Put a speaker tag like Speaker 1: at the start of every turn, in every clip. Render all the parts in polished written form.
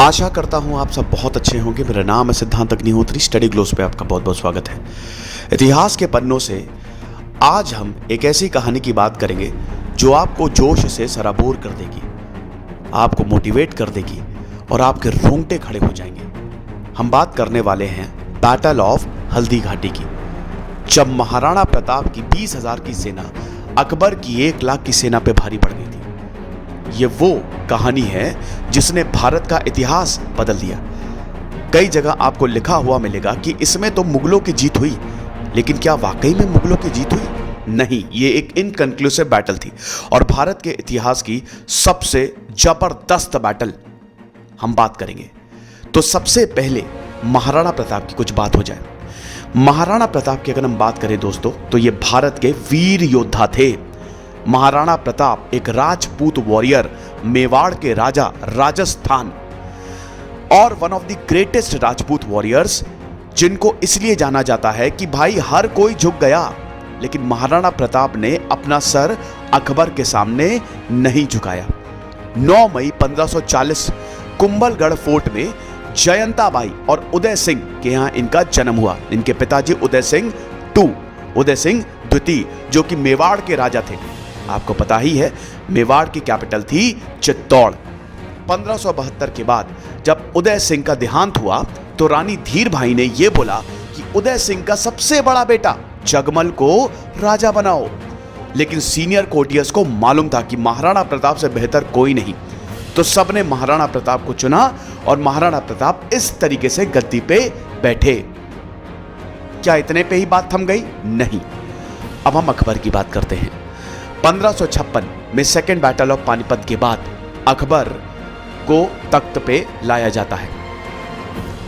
Speaker 1: आशा करता हूँ आप सब बहुत अच्छे होंगे। मेरा नाम है सिद्धांत अग्निहोत्री। स्टडी ग्लोस पे आपका बहुत बहुत स्वागत है। इतिहास के पन्नों से आज हम एक ऐसी कहानी की बात करेंगे जो आपको जोश से सराबोर कर देगी, आपको मोटिवेट कर देगी और आपके रोंगटे खड़े हो जाएंगे। हम बात करने वाले हैं बैटल ऑफ हल्दी घाटी की, जब महाराणा प्रताप की 20,000 की सेना अकबर की 1 लाख की सेना पे भारी पड़ गई थी। ये वो कहानी है जिसने भारत का इतिहास बदल दिया। कई जगह आपको लिखा हुआ मिलेगा कि इसमें तो मुगलों की जीत हुई, लेकिन क्या वाकई में मुगलों की जीत हुई? नहीं, ये एक इनकंक्लूसिव बैटल थी और भारत के इतिहास की सबसे जबरदस्त बैटल हम बात करेंगे। तो सबसे पहले महाराणा प्रताप की कुछ बात हो जाए। महाराणा प्रताप की अगर हम बात करें दोस्तों, तो ये भारत के वीर योद्धा थे। महाराणा प्रताप एक राजपूत वॉरियर, मेवाड़ के राजा, राजस्थान, और one of the greatest Rajput warriors, जिनको इसलिए जाना जाता है कि भाई हर कोई झुक गया, लेकिन महाराणा प्रताप ने अपना सर अकबर के सामने नहीं झुकाया। 9 मई 1540 कुंभलगढ़ फोर्ट में जयंताबाई और उदय सिंह के यहां इनका जन्म हुआ। इनके पिताजी उदय सिंह द्वितीय, जो कि मेवाड़ के राजा थे। आपको पता ही है मेवाड़ की कैपिटल थी चित्तौड़। 1572 के बाद जब उदय सिंह का देहांत हुआ तो रानी धीर भाई ने यह बोला कि उदय सिंह का सबसे बड़ा बेटा जगमल को राजा बनाओ, लेकिन सीनियर कोर्टियर्स को मालूम था कि महाराणा प्रताप से बेहतर कोई नहीं, तो सबने महाराणा प्रताप को चुना और महाराणा प्रताप इस तरीके से गद्दी पे बैठे। क्या इतने पे ही बात थम गई? नहीं, अब हम अकबर की बात करते हैं। 1556 में सेकेंड बैटल ऑफ पानीपत के बाद अकबर को तख्त पे लाया जाता है।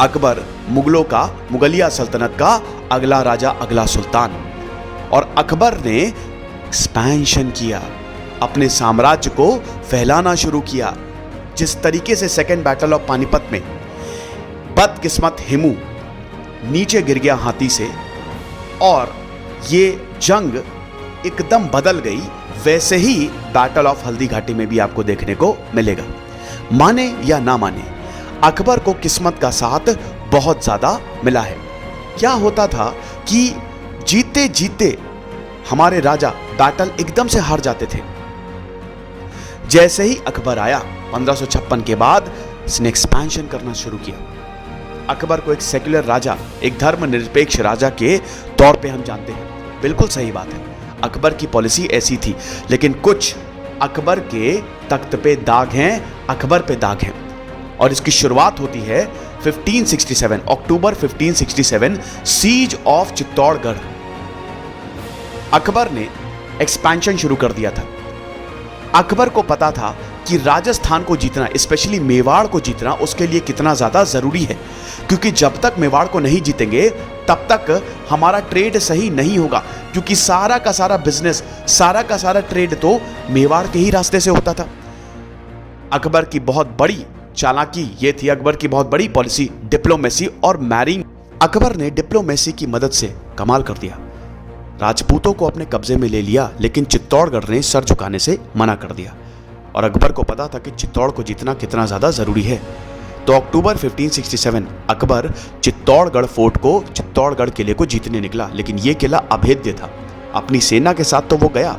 Speaker 1: अकबर मुगलिया सल्तनत का अगला राजा, अगला सुल्तान, और अकबर ने एक्सपेंशन किया, अपने साम्राज्य को फैलाना शुरू किया। जिस तरीके से सेकेंड बैटल ऑफ पानीपत में बदकिस्मत हिमू नीचे गिर गया हाथी से और ये जंग एकदम बदल गई, वैसे ही बैटल ऑफ हल्दी घाटी में भी आपको देखने को मिलेगा। माने या ना माने, अकबर को किस्मत का साथ बहुत ज्यादा मिला है। क्या होता था कि जीते जीते हमारे राजा बैटल एकदम से हार जाते थे। जैसे ही अकबर आया 1556 के बाद, इसने एक्सपेंशन करना शुरू किया। अकबर को एक सेक्युलर राजा, एक धर्मनिरपेक्ष राजा के तौर पे हम जानते हैं। बिल्कुल सही बात है, अकबर की पॉलिसी ऐसी थी, लेकिन कुछ अकबर के तख्त पे दाग हैं, अकबर पे दाग हैं। और इसकी शुरुआत होती है 1567, अक्टूबर 1567, सीज ऑफ चित्तौड़गढ़। अकबर ने एक्सपेंशन शुरू कर दिया था। अकबर को पता था कि राजस्थान को जीतना, स्पेशली मेवाड़ को जीतना, उसके लिए कितना ज्यादा जरूरी है, क्योंकि जब तक मेवाड़ को नहीं जीतेंगे तब तक हमारा ट्रेड सही नहीं होगा, क्योंकि सारा का सारा बिजनेस, सारा का सारा ट्रेड तो मेवाड़ के ही रास्ते से होता था। अकबर की बहुत बड़ी चालाकी ये थी, अकबर की बहुत बड़ी पॉलिसी डिप्लोमेसी और मैरिंग। अकबर ने डिप्लोमेसी की मदद से कमाल कर दिया, राजपूतों को अपने कब्जे में ले लिया, लेकिन चित्तौड़गढ़ ने सर झुकाने से मना कर दिया। और अकबर को पता था कि चित्तौड़ को जीतना कितना ज्यादा जरूरी है। तो अक्टूबर 1567 अकबर चित्तौड़गढ़ फोर्ट को, चित्तौड़गढ़ किले को जीतने निकला, लेकिन यह किला अभेद्य था। अपनी सेना के साथ तो वो गया,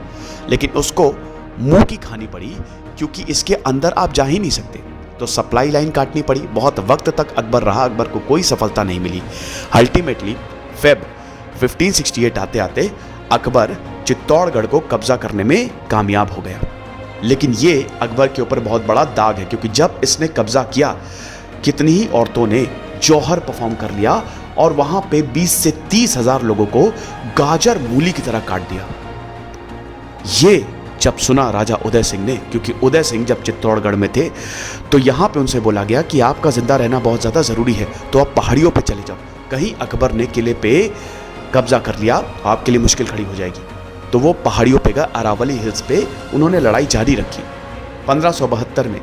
Speaker 1: लेकिन उसको मुंह की खानी पड़ी, क्योंकि इसके अंदर आप जा ही नहीं सकते। तो सप्लाई लाइन काटनी पड़ी। बहुत वक्त तक अकबर रहा, अकबर को कोई सफलता नहीं मिली। अल्टीमेटली फेब 1568 आते आते अकबर चित्तौड़गढ़ को कब्जा करने में कामयाब हो गया। लेकिन ये अकबर के ऊपर बहुत बड़ा दाग है, क्योंकि जब इसने कब्जा किया, कितनी ही औरतों ने जौहर परफॉर्म कर लिया और वहां पे 20 से 30 हजार लोगों को गाजर मूली की तरह काट दिया। ये जब सुना राजा उदय सिंह ने, क्योंकि उदय सिंह जब चित्तौड़गढ़ में थे तो यहां पे उनसे बोला गया कि आपका जिंदा रहना बहुत ज्यादा जरूरी है, तो आप पहाड़ियों पे चले जाओ। कहीं अकबर ने किले पे कब्जा कर लिया तो आपके लिए मुश्किल खड़ी हो जाएगी। तो वो पहाड़ियों पे गए, अरावली हिल्स पे उन्होंने लड़ाई जारी रखी। 1572 में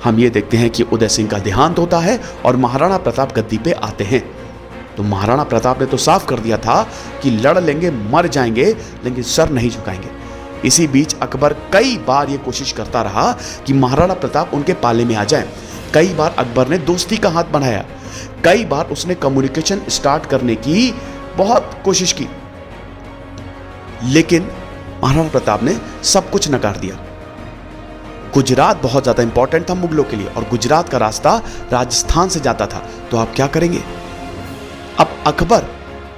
Speaker 1: हम ये देखते हैं कि उदय सिंह का देहांत होता है और महाराणा प्रताप गद्दी पे आते हैं। तो महाराणा प्रताप ने तो साफ कर दिया था कि लड़ लेंगे, मर जाएंगे, लेकिन सर नहीं झुकाएंगे। इसी बीच अकबर कई बार ये कोशिश करता रहा कि महाराणा प्रताप उनके पाले में आ जाए, कई बार अकबर ने दोस्ती का हाथ बढ़ाया, कई बार उसने कम्युनिकेशन स्टार्ट करने की बहुत कोशिश की, लेकिन महाराणा प्रताप ने सब कुछ नकार दिया। गुजरात बहुत ज्यादा इंपॉर्टेंट था मुगलों के लिए और गुजरात का रास्ता राजस्थान से जाता था, तो आप क्या करेंगे? अब अकबर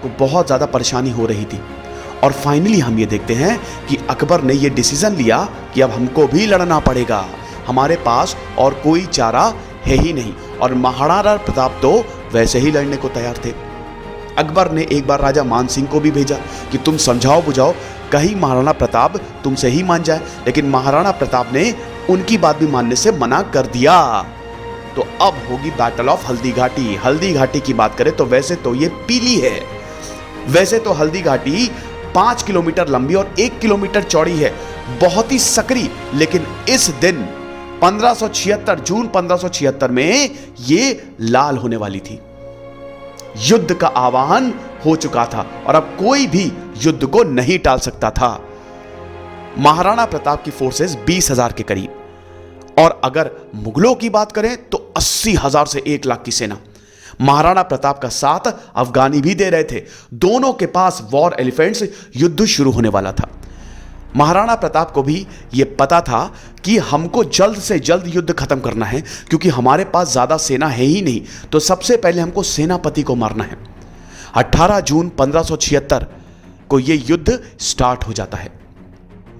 Speaker 1: को बहुत ज्यादा परेशानी हो रही थी और फाइनली हम ये देखते हैं कि अकबर ने ये डिसीजन लिया कि अब हमको भी लड़ना पड़ेगा, हमारे पास और कोई चारा है ही नहीं। और महाराणा प्रताप तो वैसे ही लड़ने को तैयार थे। अकबर ने एक बार राजा मान सिंह को भी भेजा कि तुम समझाओ बुझाओ, कहीं महाराणा प्रताप तुमसे ही मान जाए, लेकिन महाराणा प्रताप ने उनकी बात भी मानने से मना कर दिया। तो अब होगी बैटल ऑफ हल्दी घाटी। हल्दी घाटी की बात करें तो वैसे तो ये पीली है, वैसे तो हल्दी घाटी 5 किलोमीटर लंबी और 1 किलोमीटर चौड़ी है, बहुत ही सकरी, लेकिन इस दिन 1576 जून 1576 में ये लाल होने वाली थी। युद्ध का आह्वान हो चुका था और अब कोई भी युद्ध को नहीं टाल सकता था। महाराणा प्रताप की फोर्सेस 20,000 के करीब, और अगर मुगलों की बात करें तो 80,000 से 1 लाख की सेना। महाराणा प्रताप का साथ अफगानी भी दे रहे थे। दोनों के पास वॉर एलिफेंट्स, युद्ध शुरू होने वाला था। महाराणा प्रताप को भी यह पता था कि हमको जल्द से जल्द युद्ध खत्म करना है, क्योंकि हमारे पास ज्यादा सेना है ही नहीं, तो सबसे पहले हमको सेनापति को मारना है। 18 जून 1576 को यह युद्ध स्टार्ट हो जाता है।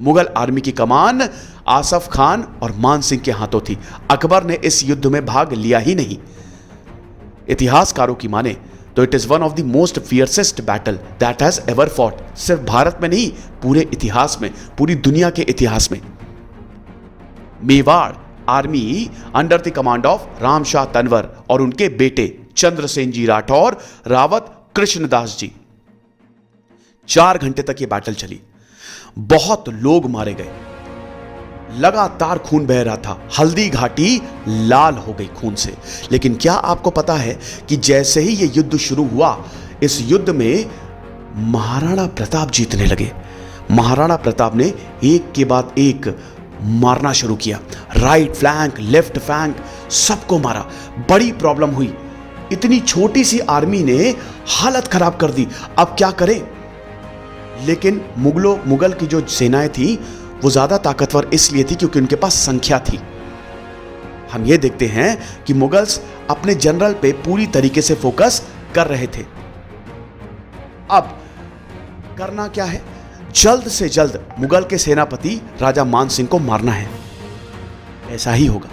Speaker 1: मुगल आर्मी की कमान आसफ खान और मान सिंह के हाथों थी। अकबर ने इस युद्ध में भाग लिया ही नहीं। इतिहासकारों की माने तो it is one of the most fiercest battle that has ever fought. सिर्फ भारत में नहीं, पूरे इतिहास में, पूरी दुनिया के इतिहास में। Mewar army under the command of Ramshah Tanwar और उनके बेटे चंद्रसेन जी राठौर, रावत कृष्णदास जी, 4 घंटे तक यह बैटल चली। बहुत लोग मारे गए, लगातार खून बह रहा था, हल्दी घाटी लाल हो गई खून से। लेकिन क्या आपको पता है कि जैसे ही यह युद्ध शुरू हुआ, इस युद्ध में महाराणा प्रताप जीतने लगे। महाराणा प्रताप ने एक के बाद एक मारना शुरू किया, राइट फ्लैंक, लेफ्ट फ्लैंक, सबको मारा। बड़ी प्रॉब्लम हुई, इतनी छोटी सी आर्मी ने हालत खराब कर दी। अब क्या करें? लेकिन मुगल की जो सेनाएं थी वो ज्यादा ताकतवर इसलिए थी क्योंकि उनके पास संख्या थी। हम ये देखते हैं कि मुगल्स अपने जनरल पे पूरी तरीके से फोकस कर रहे थे। अब करना क्या है? जल्द से जल्द मुगल के सेनापति राजा मान सिंह को मारना है। ऐसा ही होगा।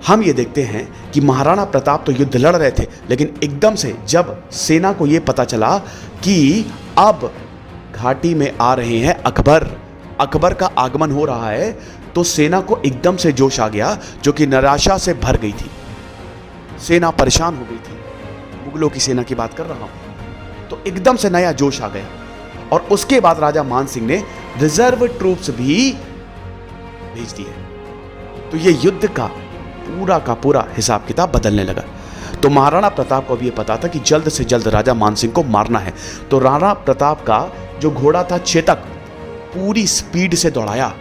Speaker 1: हम ये देखते हैं कि महाराणा प्रताप तो युद्ध लड़ रहे थे, लेकिन एकदम से जब सेना को यह पता चला कि अब घाटी में आ रहे हैं अकबर का आगमन हो रहा है, तो सेना को एकदम से जोश आ गया, जो कि निराशा से भर गई थी। सेना परेशान हो गई थी, मुगलों की सेना की बात कर रहा हूं। तो एकदम से नया जोश आ गया और उसके बाद राजा मान सिंह ने रिजर्व ट्रूप्स भी भेज दिए। तो यह युद्ध का पूरा हिसाब किताब बदलने लगा। तो महाराणा प्रताप को भी यह पता था कि जल्द से जल्द राजा मान सिंह को मारना है। तो राणा प्रताप का जो घोड़ा था चेतक, पूरी स्पीड से दौड़ाया,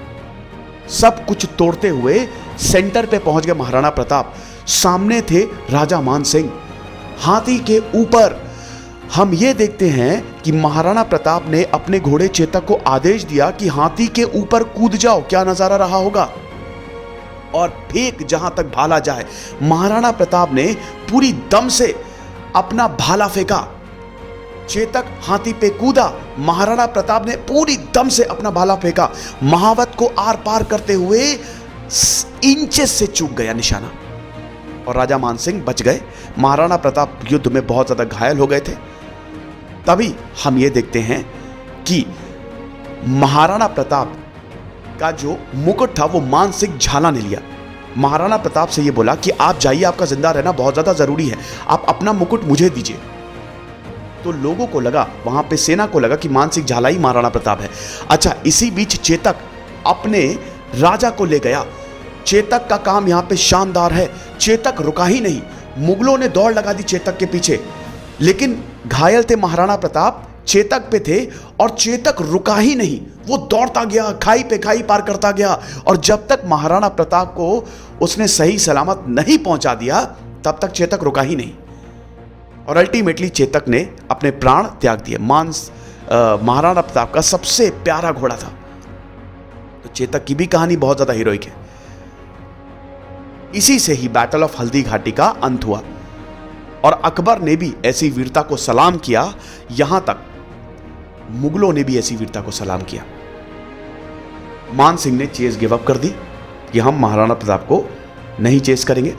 Speaker 1: सब कुछ तोड़ते हुए सेंटर पे पहुंच गए महाराणा प्रताप। सामने थे राजा मान सिंह, हाथी के ऊपर। हम ये देखते हैं कि महाराणा प्रताप ने अपने घोड़े चेतक को आदेश दिया कि हाथी के ऊपर कूद जाओ। क्या नजारा रहा होगा, और फेंक जहां तक भाला जाए। महाराणा प्रताप ने पूरी दम से अपना भाला फेंका, चेतक हाथी पे कूदा, महाराणा प्रताप ने पूरी दम से अपना भाला फेंका, महावत को आर पार करते हुए इंचेस से चूक गया निशाना, और राजा मान सिंह बच गए। महाराणा प्रताप युद्ध में बहुत ज्यादा घायल हो गए थे। तभी हम ये देखते हैं कि महाराणा प्रताप का जो मुकुट था वो मान सिंह झाला ने लिया। महाराणा प्रताप से ये बोला कि आप जाइए, आपका जिंदा रहना बहुत ज्यादा जरूरी है, आप अपना मुकुट मुझे दीजिए। तो लोगों को लगा, वहां पे सेना को लगा कि मान सिंह झाला ही महाराणा प्रताप है। अच्छा, इसी बीच चेतक अपने राजा को ले गया। चेतक का काम यहां पे शानदार है। चेतक रुका ही नहीं, मुगलों ने दौड़ लगा दी चेतक के पीछे, लेकिन घायल थे महाराणा प्रताप। चेतक पे थे और चेतक रुका ही नहीं। वो दौड़ता गया, खाई पे खाई पार करता गया और जब तक महाराणा प्रताप को उसने सही सलामत नहीं पहुंचा दिया तब तक चेतक रुका ही नहीं और अल्टीमेटली चेतक ने अपने प्राण त्याग दिए। महाराणा प्रताप का सबसे प्यारा घोड़ा था। तो चेतक की भी कहानी बहुत ज्यादा हीरोइक है। इसी से ही बैटल ऑफ हल्दी घाटी का अंत हुआ और अकबर ने भी ऐसी वीरता को सलाम किया, यहां तक मुगलों ने भी ऐसी वीरता को सलाम किया। मान सिंह ने चेस गिव अप कर दी कि हम महाराणा प्रताप को नहीं चेस करेंगे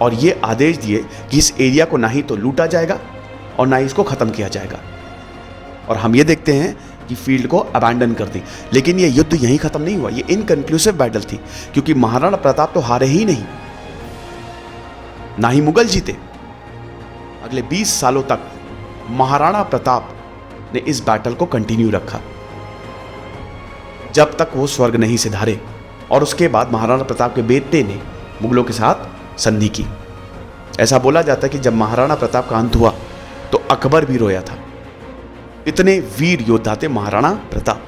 Speaker 1: और ये आदेश दिए कि इस एरिया को ना ही तो लूटा जाएगा और ना ही इसको खत्म किया जाएगा। और हम ये देखते हैं कि फील्ड को अबैंडन कर दी। लेकिन ये युद्ध यहीं खत्म नहीं हुआ, ये इनकंक्लूसिव बैटल थी क्योंकि महाराणा प्रताप तो हारे ही नहीं, ना ही मुगल जीते। अगले 20 सालों तक महाराणा प्रताप ने इस बैटल को कंटिन्यू रखा जब तक वो स्वर्ग नहीं सिधारे और उसके बाद महाराणा प्रताप के बेटे ने मुगलों के साथ संधि की। ऐसा बोला जाता है कि जब महाराणा प्रताप का अंत हुआ तो अकबर भी रोया था। इतने वीर योद्धा थे महाराणा प्रताप।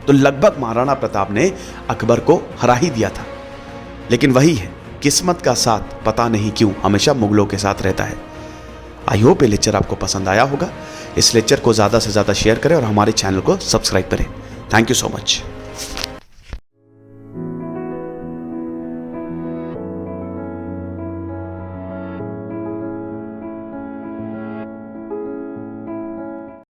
Speaker 1: तो लगभग महाराणा प्रताप ने अकबर को हरा ही दिया था। लेकिन वही है, किस्मत का साथ पता नहीं क्यों हमेशा मुगलों के साथ रहता है। आई होप ये लेक्चर आपको पसंद आया होगा। इस लेक्चर को ज़्यादा से ज़्यादा शेयर करें और हमारे चैनल को सब्सक्राइब करें। Thank you so much.